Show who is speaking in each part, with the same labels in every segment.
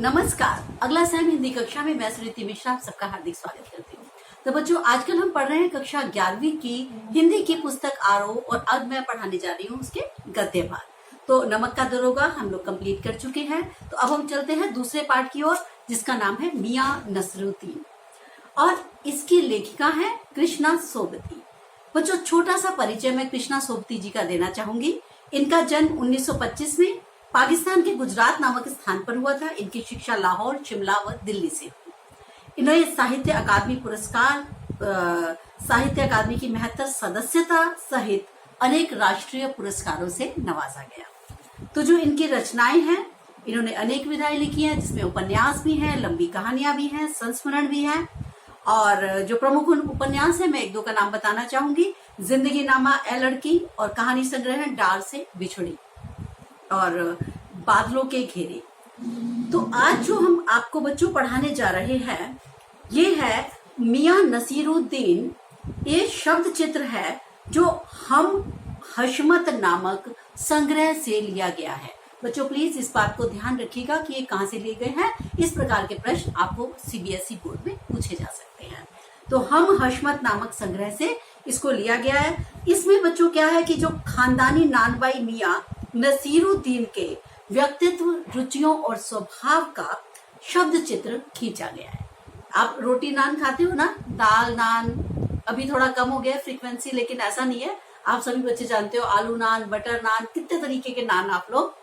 Speaker 1: नमस्कार। अगला सेम हिंदी कक्षा में मैं सुनीति मिश्रा आप सबका हार्दिक स्वागत करती हूँ। तो बच्चों, आजकल हम पढ़ रहे हैं कक्षा 11वीं की हिंदी की पुस्तक आरोह और अब मैं पढ़ाने जा रही हूँ उसके गद्य भाग। तो नमक का दरोगा हम लोग कंप्लीट कर चुके हैं। तो अब हम चलते हैं दूसरे पार्ट की ओर, जिसका नाम है मियां नसरुद्दीन और इसकी लेखिका है कृष्णा सोबती। बच्चों, छोटा सा परिचय मैं कृष्णा सोबती जी का देना चाहूंगी। इनका जन्म 1925 में पाकिस्तान के गुजरात नामक स्थान पर हुआ था। इनकी शिक्षा लाहौर, शिमला व दिल्ली से हुई। इन्हें साहित्य अकादमी पुरस्कार, साहित्य अकादमी की 72 सदस्यता सहित अनेक राष्ट्रीय पुरस्कारों से नवाजा गया। तो जो इनकी रचनाएं हैं, इन्होंने अनेक विधाएं लिखी हैं, जिसमें उपन्यास भी हैं, लंबी कहानियां भी हैं, संस्मरण भी हैं। और जो प्रमुख उपन्यास है, मैं एक दो का नाम बताना चाहूंगी। जिंदगी नामा ए लड़की और कहानी संग्रह है डार से बिछड़ी और बादलों के घेरे। तो आज जो हम आपको बच्चों पढ़ाने जा रहे हैं, ये है मियां नसीरुद्दीन। ये शब्द चित्र है जो हम हशमत नामक संग्रह से लिया गया है। बच्चों, प्लीज इस बात को ध्यान रखिएगा कि ये कहाँ से लिए गए हैं। इस प्रकार के प्रश्न आपको सीबीएसई बोर्ड में पूछे जा सकते हैं। तो हम हशमत नामक संग्रह से इसको लिया गया है। इसमें बच्चों क्या है कि जो खानदानी नानबाई मियां नसीरुद्दीन के व्यक्तित्व, रुचियों और स्वभाव का शब्द चित्र खींचा गया है। आप रोटी नान खाते हो ना, दाल नान, अभी थोड़ा कम हो गया फ्रीक्वेंसी, लेकिन ऐसा नहीं है। आप सभी बच्चे जानते हो आलू नान, बटर नान, कितने तरीके के नान आप लोग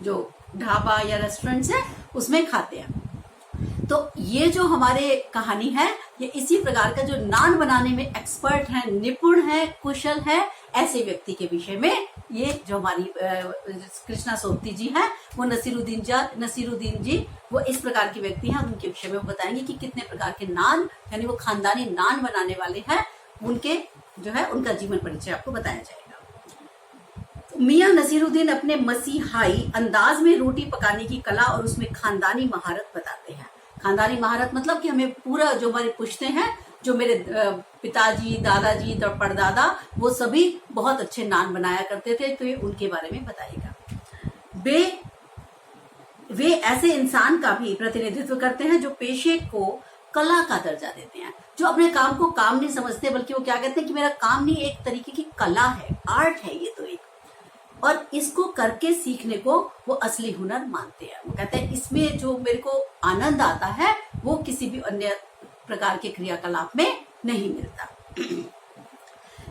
Speaker 1: जो ढाबा या रेस्टोरेंट्स है उसमें खाते हैं। तो ये जो हमारे कहानी है, ये इसी प्रकार का जो नान बनाने में एक्सपर्ट है, निपुण है, कुशल है, ऐसे व्यक्ति के विषय में ये जो हमारी कृष्णा सोबती जी हैं, वो नसीरुद्दीन जी वो इस प्रकार की व्यक्ति हैं। उनके विषय में वो बताएंगे कि कितने प्रकार के नान, यानी वो खानदानी नान बनाने वाले हैं, उनके जो है उनका जीवन परिचय आपको बताया जाएगा। मियां नसीरुद्दीन अपने मसीहाई अंदाज में रोटी पकाने की कला और उसमें खानदानी महारत बताते हैं। खानदानी महारत मतलब कि हमें पूरा जो हमारे पुश्ते हैं, जो मेरे पिताजी, दादाजी, परदादा, वो सभी बहुत अच्छे नान बनाया करते थे। तो ये उनके बारे में बताइएगा। वे ऐसे इंसान का भी प्रतिनिधित्व करते हैं जो पेशे को कला का दर्जा देते हैं, जो अपने काम को काम नहीं समझते, बल्कि वो क्या कहते हैं कि मेरा काम नहीं, एक तरीके की कला है, आर्ट है ये तो एक, और इसको करके सीखने को वो असली हुनर मानते हैं। वो कहते हैं इसमें जो मेरे को आनंद आता है वो किसी भी अन्य प्रकार के क्रियाकलाप में नहीं मिलता।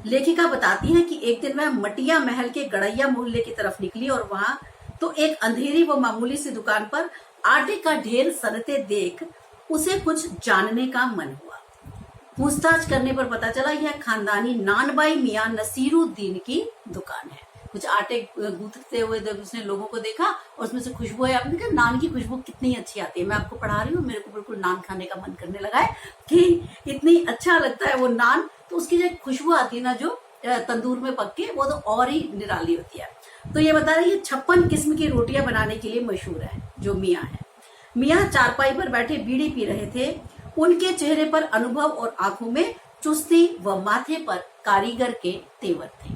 Speaker 1: लेखिका बताती है कि एक दिन वह मटिया महल के गड़ैया मोहल्ले की तरफ निकली और वहां तो एक अंधेरी व मामूली सी दुकान पर आटे का ढेर सनते देख उसे कुछ जानने का मन हुआ। पूछताछ करने पर पता चला यह खानदानी नानबाई मियां नसीरुद्दीन की दुकान है। कुछ आटे गूंथते हुए जब उसने लोगों को देखा और उसमें से खुशबू है, आपने कहा नान की खुशबू कितनी अच्छी आती है। मैं आपको पढ़ा रही हूँ, मेरे को बिल्कुल नान खाने का मन करने लगा है कि इतनी अच्छा लगता है वो नान। तो उसकी जो खुशबू आती है ना, जो तंदूर में पक के, वो तो और ही निराली होती है। तो ये बता रही है 56 किस्म की रोटियां बनाने के लिए मशहूर है जो मियां है। मियां चारपाई पर बैठे बीड़ी पी रहे थे। उनके चेहरे पर अनुभव और आंखों में चुस्ती व माथे पर कारीगर के तेवर थे,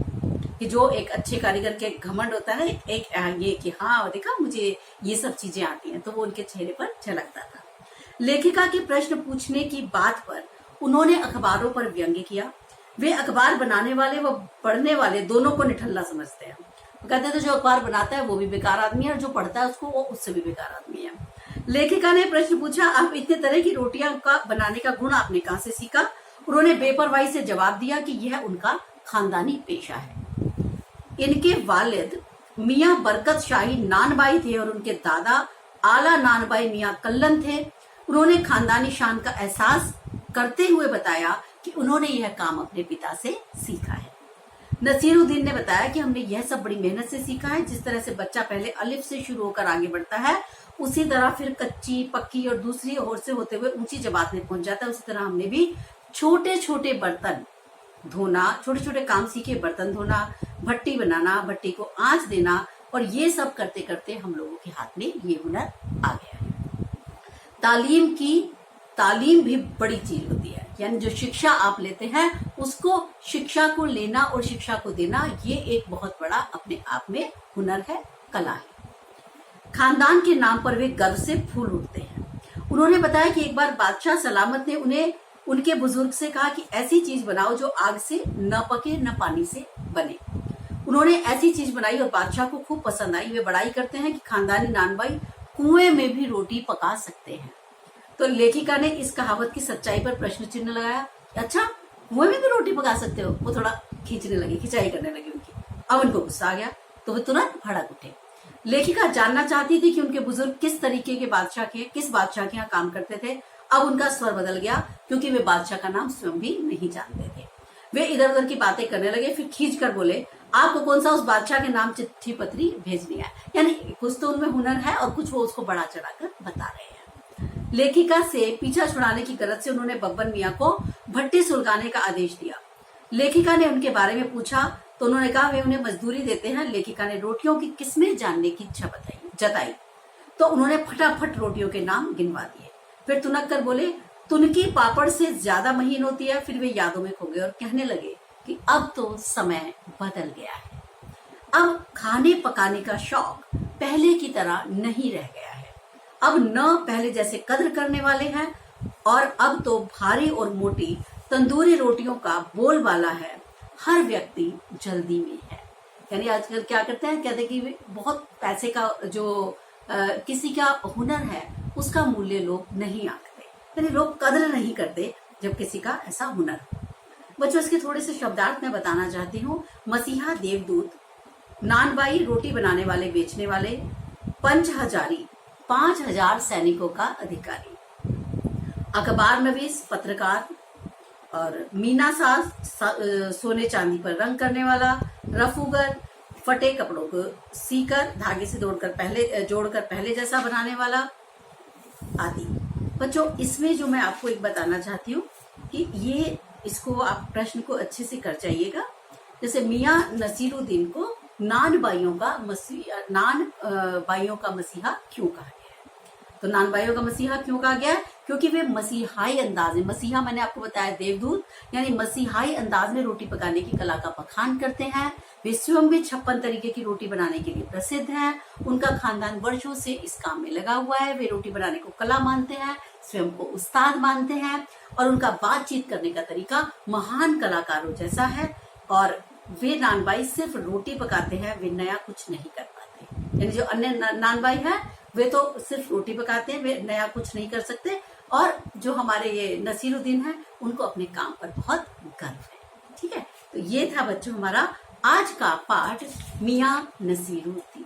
Speaker 1: कि जो एक अच्छे कारीगर के घमंड होता है, एक ये कि हाँ देखा मुझे ये सब चीजें आती हैं, तो वो उनके चेहरे पर झलकता था। लेखिका के प्रश्न पूछने की बात पर उन्होंने अखबारों पर व्यंग्य किया। वे अखबार बनाने वाले व पढ़ने वाले दोनों को निठल्ला समझते हैं। वो कहते थे जो अखबार बनाता है वो भी बेकार आदमी है और जो पढ़ता है उसको वो उससे भी बेकार आदमी है। लेखिका ने प्रश्न पूछा, आप इतने तरह की रोटियां का बनाने का गुण आपने कहाँ से सीखा? उन्होंने बेपरवाही से जवाब दिया कि यह उनका खानदानी पेशा है। इनके वालिद मियां बरकत शाही नानबाई थे और उनके दादा आला नानबाई मियां कल्लन थे। उन्होंने खानदानी शान का एहसास करते हुए बताया कि उन्होंने यह काम अपने पिता से सीखा है। नसीरुद्दीन ने बताया कि हमने यह सब बड़ी मेहनत से सीखा है। जिस तरह से बच्चा पहले अलिफ से शुरू होकर आगे बढ़ता है, उसी तरह फिर कच्ची, पक्की और दूसरी ओर से होते हुए ऊंची जमात में पहुंच जाता है। उसी तरह हमने भी छोटे छोटे बर्तन धोना, छोटे छोटे काम सीखे, बर्तन धोना, भट्टी बनाना, भट्टी को आंच देना, और ये सब करते करते हम लोगों के हाथ में ये हुनर आ गया है। तालीम भी बड़ी चीज होती है, यानी जो शिक्षा आप लेते हैं उसको, शिक्षा को लेना और शिक्षा को देना, ये एक बहुत बड़ा अपने आप में हुनर है, कला है। खानदान के नाम पर वे गर्व से फूल उठते हैं। उन्होंने बताया कि एक बार बादशाह सलामत ने उन्हें उनके बुजुर्ग से कहा कि ऐसी चीज बनाओ जो आग से न पके न पानी से बने। उन्होंने ऐसी चीज बनाई और बादशाह को खूब पसंद आई। वे बड़ाई करते हैं कि खानदानी नानबाई कुएं में भी रोटी पका सकते हैं। तो लेखिका ने इस कहावत की सच्चाई पर प्रश्न चिन्ह लगाया। अच्छा, कुएं में भी रोटी पका सकते हो? वो थोड़ा खींचने लगी, खिंचाई करने लगी उनकी। अब उनको गुस्सा आ गया तो वे तुरंत भड़क उठे। लेखिका जानना चाहती थी कि उनके बुजुर्ग किस तरीके के किस बादशाह के यहाँ काम करते थे। अब उनका स्वर बदल गया क्योंकि वे बादशाह का नाम स्वयं भी नहीं जानते थे। वे इधर उधर की बातें करने लगे, फिर खींच कर बोले, आपको कौन सा उस बादशाह के नाम चिट्ठी पत्री भेजनी है? यानी कुछ तो उनमें हुनर है और कुछ वो उसको बढ़ा चढ़ाकर बता रहे हैं। लेखिका से पीछा छुड़ाने की गरज से उन्होंने बब्बन मियाँ को भट्टी सुलगाने का आदेश दिया। लेखिका ने उनके बारे में पूछा तो उन्होंने कहा वे उन्हें मजदूरी देते हैं। लेखिका ने रोटियों की किस्में जानने की इच्छा जताई तो उन्होंने फटाफट रोटियों के नाम गिनवा दिए। फिर तुनक कर बोले, तुनकी पापड़ से ज्यादा महीन होती है। फिर वे यादों में खो गए और कहने लगे कि अब तो समय बदल गया है। अब खाने पकाने का शौक पहले की तरह नहीं रह गया है। अब न पहले जैसे कद्र करने वाले हैं और अब तो भारी और मोटी तंदूरी रोटियों का बोलबाला है। हर व्यक्ति जल्दी में है। यानी आजकल क्या करते हैं, कहते हैं कि बहुत पैसे का जो किसी का हुनर है उसका मूल्य लोग नहीं आंकते, यानी लोग कदर नहीं करते जब किसी का ऐसा हुनर हो। बच्चों, इसके थोड़े से शब्दार्थ मैं बताना चाहती हूँ। मसीहा देवदूत, नानबाई रोटी बनाने वाले बेचने वाले, पंच हजारी 5000 सैनिकों का अधिकारी, अखबार नवीस पत्रकार, और मीना साज सोने चांदी पर रंग करने वाला, रफूगर फटे कपड़ों को सीकर धागे से जोड़कर पहले जैसा बनाने वाला आदि। बच्चों, इसमें जो मैं आपको एक बताना चाहती हूँ कि इसको आप प्रश्न को अच्छे से कर जाइएगा। जैसे मियाँ नसीरुद्दीन को नान बाइयों का मसीहा क्यों कहा गया है? तो नान बाइयों का मसीहा क्यों कहा गया है? क्योंकि वे मसीहाई अंदाज में, मसीहा मैंने आपको बताया देवदूत, यानी मसीहाई अंदाज में रोटी पकाने की कला का बखान करते हैं। वे स्वयं भी 56 तरीके की रोटी बनाने के लिए प्रसिद्ध हैं। उनका खानदान वर्षों से इस काम में लगा हुआ है। वे रोटी बनाने को कला मानते हैं, स्वयं को उस्ताद मानते हैं और उनका बातचीत करने का तरीका महान कलाकारों जैसा है। और वे नानबाई सिर्फ रोटी पकाते हैं, वे नया कुछ नहीं कर पाते। यानी जो अन्य नानबाई है वे तो सिर्फ रोटी पकाते हैं, वे नया कुछ नहीं कर सकते। और जो हमारे ये नसीरुद्दीन है उनको अपने काम पर बहुत गर्व है। ठीक है, तो ये था बच्चों हमारा आज का पाठ मियाँ नसीरुद्दीन।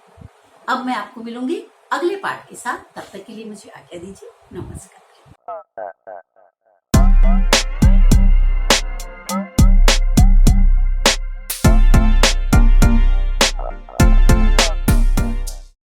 Speaker 1: अब मैं आपको मिलूंगी अगले पाठ के साथ। तब तक के लिए मुझे आज्ञा दीजिए। नमस्कार।